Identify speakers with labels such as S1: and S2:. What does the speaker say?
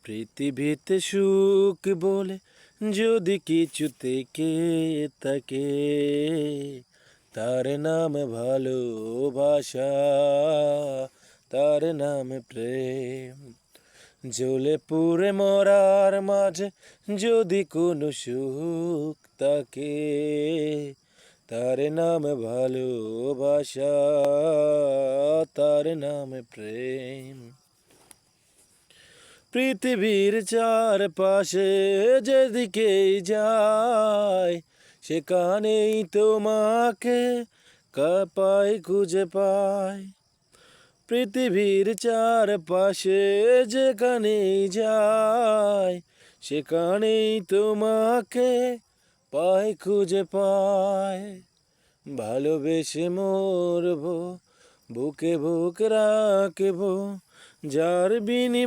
S1: পৃথিবীতে সুখ বলে যদি কিছু থেকে থাকে, তার নাম ভালোবাসা, তার নাম প্রেম। জ্বলে পুড়ে মরার মাঝে যদি কোনো সুখ থাকে, তার নাম ভালোবাসা, তার নাম প্রেম। পৃথিবীর চারপাশে যেদিকেই যায়, সেখানেই তোমাকে খুঁজে পায়। পৃথিবীর চারপাশে যেখানেই যায়, সেখানেই তোমাকে খুঁজে পায়। ভালোবেসে মরবো, বুকে বুক রাখবো, যার বিনিময়ে